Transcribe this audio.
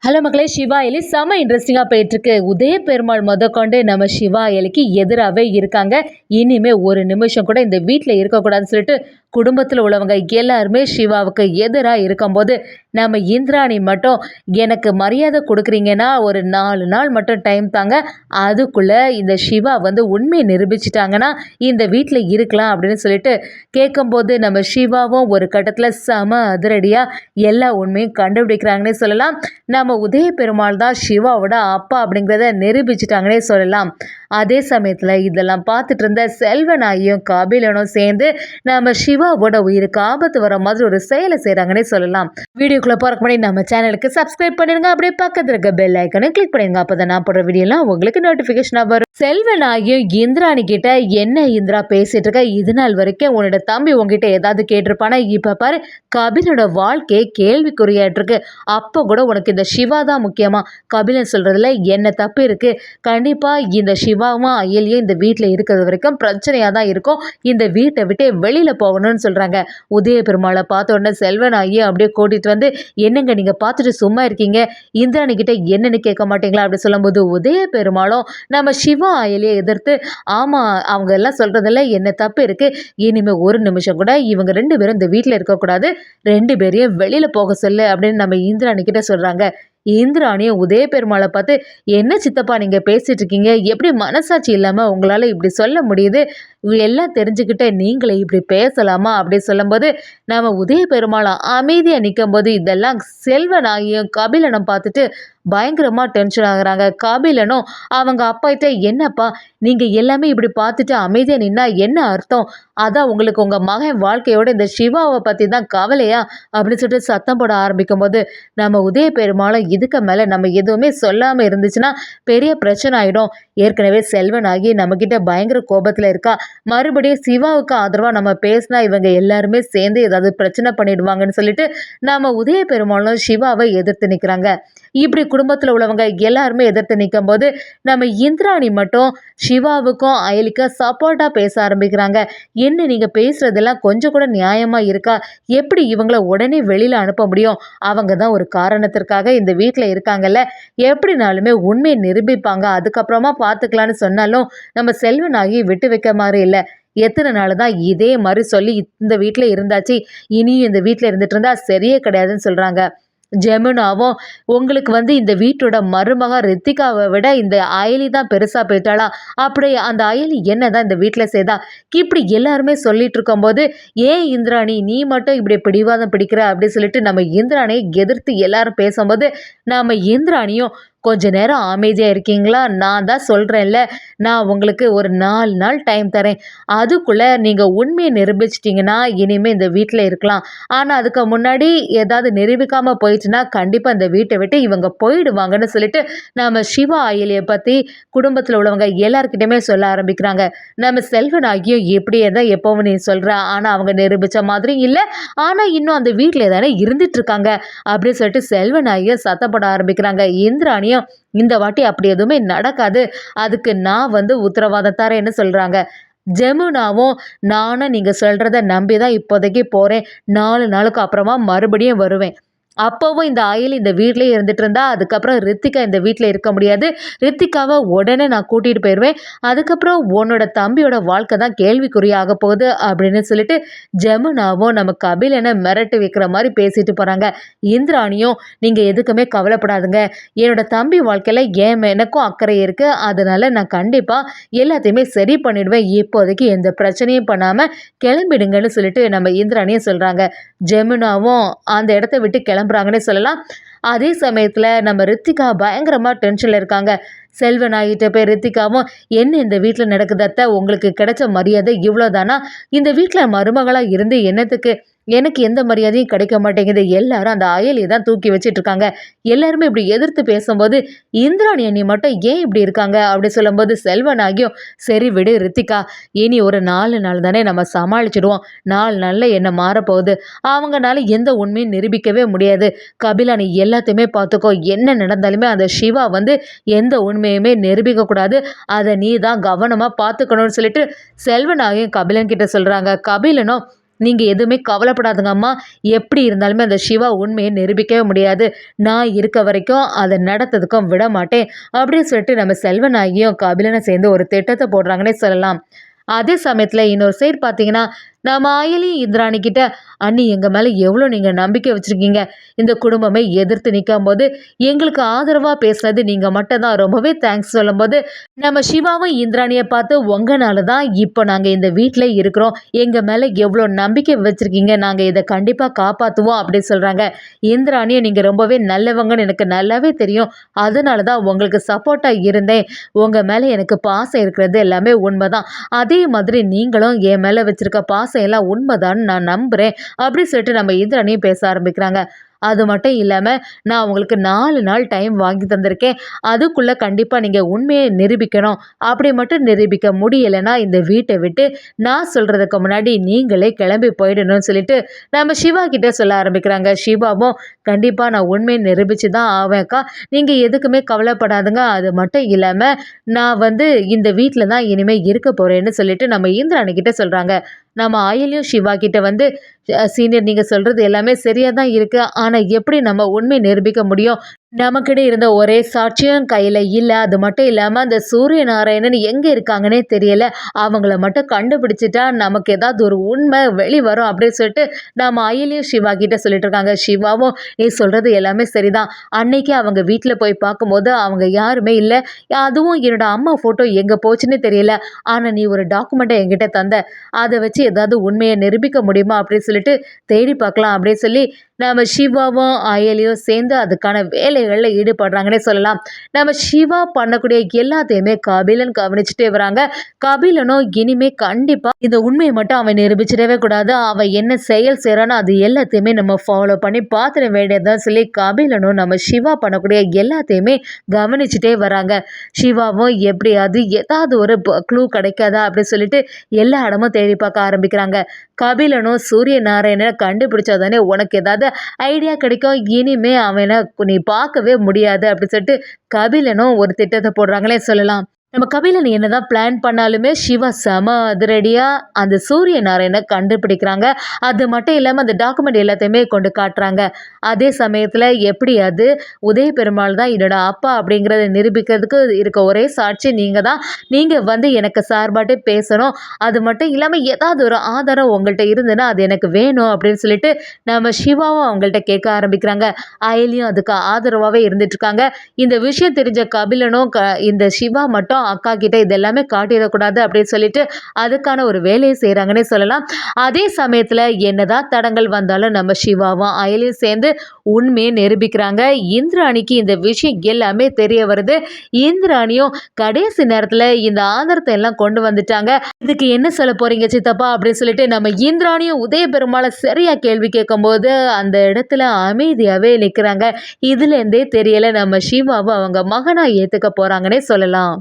Hello மக்களே, சிவா எலி செம இன்ட்ரெஸ்டிங்காக போயிட்டுருக்கு. உதய பெருமாள் முதற்கொண்டு நம்ம சிவா எலிக்கு எதிராகவே இருக்காங்க. இனிமேல் ஒரு நிமிஷம் கூட இந்த வீட்டில் இருக்கக்கூடாதுன்னு சொல்லிட்டு குடும்பத்தில் உள்ளவங்க எல்லாருமே சிவாவுக்கு எதிராக இருக்கும்போது நம்ம இந்திராணி மட்டும் எனக்கு மரியாதை கொடுக்குறீங்கன்னா ஒரு 4 நாள் மட்டும் டைம் தாங்க, அதுக்குள்ளே இந்த சிவா வந்து உண்மையை நிரூபிச்சிட்டாங்கன்னா இந்த வீட்டில் இருக்கலாம் அப்படின்னு சொல்லிட்டு கேட்கும்போது நம்ம சிவாவும் ஒரு கட்டத்தில் செம அதிரடியாக எல்லா உண்மையும் கண்டுபிடிக்கிறாங்கன்னே சொல்லலாம். நம்ம உதய பெருமாள் தான் சிவாவோட அப்பா அப்படிங்கிறத நிரூபிச்சிட்டாங்கன்னே சொல்லலாம். அதே சமயத்தில் இதெல்லாம் பார்த்துட்டு இருந்த செல்வனாயும் கபிலனும் சேர்ந்து நம்ம சிவாவோட உயிருக்கு ஆபத்து வர மாதிரி ஒரு செயலை செய்கிறாங்கன்னே சொல்லலாம். வீடியோக்குள்ளே போகிறக்கு முன்னாடி நம்ம சேனலுக்கு சப்ஸ்கிரைப் பண்ணிடுங்க, அப்படியே பக்கத்தில் இருக்க பெல் ஐக்கனை கிளிக் பண்ணிடுங்க. அப்போ தான் நான் போடுற வீடியோலாம் உங்களுக்கு நோட்டிஃபிகேஷனாக வரும். செல்வனாயும் இந்திராணி கிட்ட என்ன இந்திரா பேசிட்டு இருக்க, இது நாள் வரைக்கும் உன்னோட தம்பி உங்ககிட்ட ஏதாவது கேட்டிருப்பானா, இப்போ பாரு கபிலனோட வாழ்க்கையை கேள்விக்குறியாட்டு இருக்கு. அப்போ கூட உனக்கு இந்த சிவா தான் முக்கியமா? கபிலன் சொல்றதுல என்ன தப்பு இருக்கு? கண்டிப்பா இந்த சிவாவும் அயலியும் இந்த வீட்டில் இருக்கிறது வரைக்கும் பிரச்சனையா தான் இருக்கும். இந்த வீட்டை விட்டு வெளியில போகணும்னு சொல்றாங்க. உதய பெருமாளை பார்த்த உடனே செல்வன் ஐயா அப்படியே கூட்டிட்டு வந்து, என்னங்க நீங்க பார்த்துட்டு சும்மா இருக்கீங்க, இந்திராணி கிட்ட என்னன்னு கேட்க மாட்டீங்களா அப்படி சொல்லும்போது உதய பெருமாளும் நம்ம சிவா அயலியை எதிர்த்து, ஆமா அவங்க எல்லாம் சொல்றதுல என்ன தப்பு இருக்கு, இனிமே ஒரு நிமிஷம் கூட இவங்க 2 பேரும் இந்த வீட்டில் இருக்கக்கூடாது, 2 பேரையும் வெளியில போக சொல்லு அப்படின்னு நம்ம இந்திராணி கிட்ட சொல்றாங்க. இந்திராணியும் உதய பெருமாளை பார்த்து, என்ன சித்தப்பா நீங்க பேசிட்டு இருக்கீங்க, எப்படி மனசாட்சி இல்லாம உங்களால இப்படி சொல்ல முடியுது, எல்லாம் தெரிஞ்சுக்கிட்ட நீங்களே இப்படி பேசலாமா அப்படி சொல்லும்போது நம்ம உதய பெருமாளை அமைதியா நிற்கும் போது இதெல்லாம் செல்வனாகியும் கபிலனும் பார்த்துட்டு பயங்கரமா டென்ஷன் ஆகுறாங்க. கபிலனும் அவங்க அப்பா கிட்ட, என்னப்பா நீங்க எல்லாமே இப்படி பார்த்துட்டு அமைதியா நின்னா என்ன அர்த்தம், அதான் உங்களுக்கு உங்க மகன் வாழ்க்கையோட இந்த சிவாவை பத்தி தான் கவலையா அப்படின்னு சொல்லிட்டு சத்தம் போட ஆரம்பிக்கும் போது நம்ம உதய பெருமாளும், இதுக்கு மேல நம்ம எதுவுமே சொல்லாம இருந்துச்சுன்னா பெரிய பிரச்சனை ஆயிடும், ஏற்கனவே செல்வனாகி நம்ம கிட்ட பயங்கர கோபத்துல இருக்கா, மறுபடியும் சிவாவுக்கு ஆதரவா நம்ம பேசினா இவங்க எல்லாருமே சேர்ந்து ஏதாவது பிரச்சனை பண்ணிடுவாங்கன்னு சொல்லிட்டு நம்ம உதய பெருமாளும் சிவாவை எதிர்த்து நிற்கிறாங்க. இப்படி குடும்பத்தில் உள்ளவங்க எல்லாருமே எதிர்த்து நிற்கும் போது நம்ம இந்திராணி மட்டும் சிவாவுக்கும் அயலிக்கும் சப்போர்ட்டா பேச ஆரம்பிக்கிறாங்க. என்ன நீங்க பேசுறதெல்லாம் கொஞ்சம் கூட நியாயமா இருக்கா, எப்படி இவங்கள உடனே வெளியில அனுப்ப முடியும், அவங்க தான் ஒரு காரணத்திற்காக இந்த வீட்டில் இருக்காங்கல்ல, எப்படினாலுமே உண்மையை நிரூபிப்பாங்க, அதுக்கப்புறமா பார்த்துக்கலான்னு சொன்னாலும் நம்ம செல்வனாகி விட்டு வைக்க மாதிரி இல்லை. எத்தனை நாள் தான் இதே மாதிரி சொல்லி இந்த வீட்டில் இருந்தாச்சு, இனியும் இந்த வீட்டில் இருந்துட்டு இருந்தா சரியே கிடையாதுன்னு சொல்றாங்க. ஜெமுனாவும், உங்களுக்கு வந்து இந்த வீட்டோட மருமக ரித்திகாவை விட இந்த அயலி தான் பெருசா போயிட்டாளா, அப்படி அந்த அயலி என்னதான் இந்த வீட்டில் செய்தா, இப்படி எல்லாருமே சொல்லிட்டு இருக்கும்போது, ஏன் இந்திராணி நீ மட்டும் இப்படி பிடிவாதம் பிடிக்கிற அப்படின்னு சொல்லிட்டு நம்ம இந்திராணியை எதிர்த்து எல்லாரும் பேசும்போது நாம இந்திராணியும், கொஞ்ச நேரம் அமைதியாக இருக்கீங்களா, நான் தான் சொல்கிறேன்ல, நான் உங்களுக்கு ஒரு 4 நாள் டைம் தரேன், அதுக்குள்ளே நீங்கள் உண்மையை நிரூபிச்சிட்டிங்கன்னா இனிமேல் இந்த வீட்டில் இருக்கலாம், ஆனால் அதுக்கு முன்னாடி ஏதாவது நிரூபிக்காமல் போயிடுச்சுன்னா கண்டிப்பாக இந்த வீட்டை விட்டு இவங்க போயிடுவாங்கன்னு சொல்லிட்டு நம்ம சிவா அயலியை பற்றி குடும்பத்தில் உள்ளவங்க எல்லாருக்கிட்டையுமே சொல்ல ஆரம்பிக்கிறாங்க. நம்ம செல்வனாகியும் எப்படியே தான் எப்போவும் நீ சொல்கிற, ஆனால் அவங்க நிரூபித்த மாதிரி இல்லை, ஆனால் இன்னும் அந்த வீட்டில் தானே இருந்துட்டு இருக்காங்க அப்படின்னு சொல்லிட்டு செல்வனாகியும் சத்தப்பட ஆரம்பிக்கிறாங்க. இந்திராணி இந்த வாட்டி அப்படி எதுவுமே நடக்காது, அதுக்கு நான் வந்து உத்தரவாதம் தரேன்னு சொல்றாங்க. ஜெமுனாவும், நானும் நீங்க சொல்றத நம்பிதான் இப்போதைக்கு போறேன், 4 நாளுக்கு அப்புறமா மறுபடியும் வருவேன், அப்போவும் இந்த அயல் இந்த வீட்டிலே இருந்துட்டு இருந்தா அதுக்கப்புறம் ரித்திகா இந்த வீட்டில் இருக்க முடியாது, ரித்திகாவை உடனே நான் கூட்டிட்டு போயிடுவேன், அதுக்கப்புறம் உன்னோட தம்பியோட வாழ்க்கை தான் கேள்விக்குறியாக போகுது அப்படின்னு சொல்லிட்டு ஜெமுனாவும் நம்ம கபிலனை மிரட்டி வைக்கிற மாதிரி பேசிட்டு போறாங்க. இந்திராணியும், நீங்க எதுக்குமே கவலைப்படாதுங்க, என்னோட தம்பி வாழ்க்கையில எனக்கும் அக்கறை இருக்கு, அதனால நான் கண்டிப்பா எல்லாத்தையுமே சரி பண்ணிடுவேன், இப்போதைக்கு எந்த பிரச்சனையும் பண்ணாம கிளம்பிடுங்கன்னு சொல்லிட்டு நம்ம இந்திராணியும் சொல்றாங்க. ஜெமுனாவும் அந்த இடத்த விட்டு கிளம்புறாங்கன்னே சொல்லலாம். அதே சமயத்தில் நம்ம ரித்திகா பயங்கரமாக டென்ஷனில் இருக்காங்க. செல்வனாகிட்ட போய் ரித்திகாவும், என்ன இந்த வீட்டில் நடக்குதத்த, உங்களுக்கு கிடைச்ச மரியாதை இவ்வளோதானா, இந்த வீட்டில் மருமகளாக இருந்து என்னத்துக்கு, எனக்கு எந்த மரியாதையும் கிடைக்க மாட்டேங்குது, எல்லாரும் அந்த அயலியை தான் தூக்கி வச்சிட்டு இருக்காங்க, எல்லாருமே இப்படி எதிர்த்து பேசும்போது இந்திராணி அண்ணி மட்டும் ஏன் இப்படி இருக்காங்க அப்படி சொல்லும்போது செல்வனாகியும், சரி விடு ரித்திகா, இனி ஒரு 4 நாள் தானே நம்ம சமாளிச்சிடுவோம், 4 நாளில் என்ன மாறப்போகுது, அவங்கனால எந்த உண்மையும் நிரூபிக்கவே முடியாது, கபிலா நீ எல்லாத்தையுமே பார்த்துக்கோ, என்ன நடந்தாலுமே அந்த சிவா வந்து எந்த உண்மையுமே நிரூபிக்க கூடாது, அதை நீ தான் கவனமாக பார்த்துக்கணும்னு சொல்லிட்டு செல்வனாகியும் கபிலன் கிட்ட சொல்கிறாங்க. கபிலனும், நீங்க எதுவுமே கவலைப்படாதங்க அம்மா. எப்படி இருந்தாலுமே அந்த சிவா உண்மைய நிரூபிக்கவே முடியாது. நான் இருக்க வரைக்கும் அத நடத்ததுக்கும் விட மாட்டேன். அப்படின்னு சொல்லிட்டு நம்ம செல்வநாயகியும் கபிலனும் சேர்ந்து ஒரு திட்டத்த போடுறாங்கன்னே சொல்லலாம். அதே சமயத்துல இன்னொரு சைடு பார்த்தீங்கன்னா, நம்ம அயலி இந்திராணி கிட்ட, "அண்ணி எங்க மேல எவ்வளோ நீங்க நம்பிக்கை வச்சிருக்கீங்க. இந்த குடும்பமே எதிர்த்து நிக்கும்போது, எங்களுக்கு ஆதரவா பேசினது நீங்க மட்டும் தான். ரொம்பவே தேங்க்ஸ்" சொல்லும்போது, நம்ம சிவாவும் இந்திராணிய பார்த்து, "உங்கனால தான் இப்போ நாங்க இந்த வீட்ல இருக்கிறோம். எங்க மேல எவ்வளோ நம்பிக்கை வச்சிருக்கீங்க. நாங்க இத கண்டிப்பா காப்பாத்துவோம்" அப்படின்னு சொல்றாங்க. இந்திராணியும், "நீங்க ரொம்பவே நல்லவங்கன்னு எனக்கு நல்லாவே தெரியும். அதனால தான் உங்களுக்கு சப்போர்ட்டா இருந்தேன். உங்க மேல எனக்கு பாசம் இருக்கிறது எல்லாமே உண்மதான். அதே மாதிரி நீங்களும் என் மேல வச்சிருக்க பாசம் எல்லாம் உண்மைதான்னு நான் நம்புறேன்" அப்படி சொல்லிட்டு நம்ம இந்திரனையும் பேச ஆரம்பிக்கிறாங்க. அது மட்டும் இல்லாம, "நான் உங்களுக்கு 4 நாள் டைம் வாங்கி தந்திருக்கேன். அதுக்குள்ள கண்டிப்பா நீங்க உண்மைய நிரூபிக்கணும். அப்படி மட்டும் நிரூபிக்க முடியலைன்னா இந்த வீட்டை விட்டு நான் சொல்றதுக்கு முன்னாடி நீங்களே கிளம்பி போயிடணும்னு" சொல்லிட்டு நம்ம சிவா கிட்ட சொல்ல ஆரம்பிக்கிறாங்க. சிவாவும், "கண்டிப்பா நான் உண்மையை நிரூபிச்சு தான் ஆவேன் அக்கா. நீங்க எதுக்குமே கவலைப்படாதுங்க. அது மட்டும் இல்லாம நான் இந்த வீட்ல தான் இனிமே இருக்க போறேன்னு" சொல்லிட்டு நம்ம இந்திராணி கிட்ட சொல்றாங்க. நம்ம அயலியும் சிவா கிட்ட சீனியர், நீங்க சொல்றது எல்லாமே சரியா தான் இருக்கு. ஆனா எப்படி நம்ம உண்மைய நிரூபிக்க முடியும்? நமக்கிட்ட இருந்த ஒரே சாட்சியம் கையில இல்ல. அது மட்டும் இல்லாம அந்த சூரிய நாராயணன் எங்க இருக்காங்கன்னே தெரியல. அவங்கள மட்டும் கண்டுபிடிச்சுட்டா நமக்கு ஏதாவது ஒரு உண்மை வெளிவரும்" அப்படின்னு சொல்லிட்டு நம்ம அயலியும் சிவா கிட்ட சொல்லிட்டு இருக்காங்க. சிவாவும், "நீ சொல்றது எல்லாமே சரிதான். அன்னைக்கு அவங்க வீட்ல போய் பார்க்கும்போது அவங்க யாருமே இல்ல. அதுவும் என்னோட அம்மா ஃபோட்டோ எங்க போச்சுன்னு தெரியல. ஆனா நீ ஒரு டாக்குமெண்ட்ட என்கிட்ட தந்த. அத வச்சு ஏதாவது உண்மைய நிரூபிக்க முடியுமா அப்படின்னு சொல்லிட்டு தேடி பார்க்கலாம்" அப்படின்னு சொல்லி நம்ம சிவாவும் அயலியும் சேர்ந்து அதுக்கான வேலைகள்ல ஈடுபடுறாங்கன்னே சொல்லலாம். நம்ம சிவா பண்ணக்கூடிய எல்லாத்தையுமே கபிலன் கவனிச்சுட்டே வராங்க. கபிலனும் இனிமே கண்டிப்பா இந்த உண்மையை மட்டும் அவன் நிரூபிச்சிடவே கூடாது. அவன் என்ன செயல் செய்றானோ அது எல்லாத்தையுமே நம்ம ஃபாலோ பண்ணி பார்த்துட வேண்டியதுதான் சொல்லி கபிலனும் நம்ம சிவா பண்ணக்கூடிய எல்லாத்தையுமே கவனிச்சுட்டே வராங்க. சிவாவும் எப்படியாவது ஏதாவது ஒரு க்ளூ கிடைக்காதா அப்படின்னு சொல்லிட்டு எல்லா இடமும் தேடி பார்க்க ஆரம்பிக்கிறாங்க. கபிலனும் சூரிய நாராயணனை கண்டுபிடிச்சாதானே உனக்கு ஏதாவது ஐடியா கிடைக்கும். இனிமே அவனை நீ பார்க்கவே முடியாது அப்படின்னு சொல்லிட்டு கபிலனும் ஒரு திட்டத்தை போடுறாங்களே சொல்லலாம். நம்ம கபிலன் என்னதான் பிளான் பண்ணாலுமே சிவா செம அதிரடியா அந்த சூரிய நாராயணனை கண்டுபிடிக்கிறாங்க. அது மட்டும் இல்லாம அந்த டாக்குமெண்ட் எல்லாத்தையுமே கொண்டு காட்டுறாங்க. அதே சமயத்துல எப்படியாவது உதய பெருமாள் தான் என்னோட அப்பா அப்படிங்கிறத நிரூபிக்கிறதுக்கு இருக்க ஒரே சாட்சி நீங்க தான். நீங்க எனக்கு சார்பாட்டு பேசணும். அது மட்டும் இல்லாம ஏதாவது ஒரு ஆதாரம் உங்கள்ட்ட இருந்ததுன்னா அது எனக்கு வேணும் அப்படின்னு சொல்லிட்டு நம்ம சிவாவும் அவங்கள்ட்ட கேட்க ஆரம்பிக்கிறாங்க. அயலியும் அதுக்கு ஆதரவாகவே இருந்துட்டு இருக்காங்க. இந்த விஷயம் தெரிஞ்ச கபிலனும் இந்த சிவா மட்டும் அக்கா கிட்ட இதெல்லாமே காட்டிடக்கூடாது அப்படின்னு சொல்லிட்டு அதுக்கான ஒரு வேலையை செய்கிறாங்கன்னே சொல்லலாம். அதே சமயத்தில் என்னதான் தடங்கள் வந்தாலும் நம்ம சிவாவும் அயலியும் சேர்ந்து உண்மையை நிரூபிக்கிறாங்க. இந்திராணிக்கு இந்த விஷயம் எல்லாமே தெரிய வருது. இந்திராணியும் கடைசி நேரத்தில் இந்த ஆதாரத்தை எல்லாம் கொண்டு வந்துட்டாங்க. இதுக்கு என்ன சொல்ல போறீங்க சித்தப்பா அப்படின்னு சொல்லிட்டு நம்ம இந்திராணியும் உதய பெருமாளை சரியா கேள்வி கேட்கும்போது அந்த இடத்துல அமைதியாவே நிற்கிறாங்க. இதுலேருந்தே தெரியல நம்ம சிவாவை அவங்க மகனா ஏற்றுக்க போறாங்கன்னே சொல்லலாம்.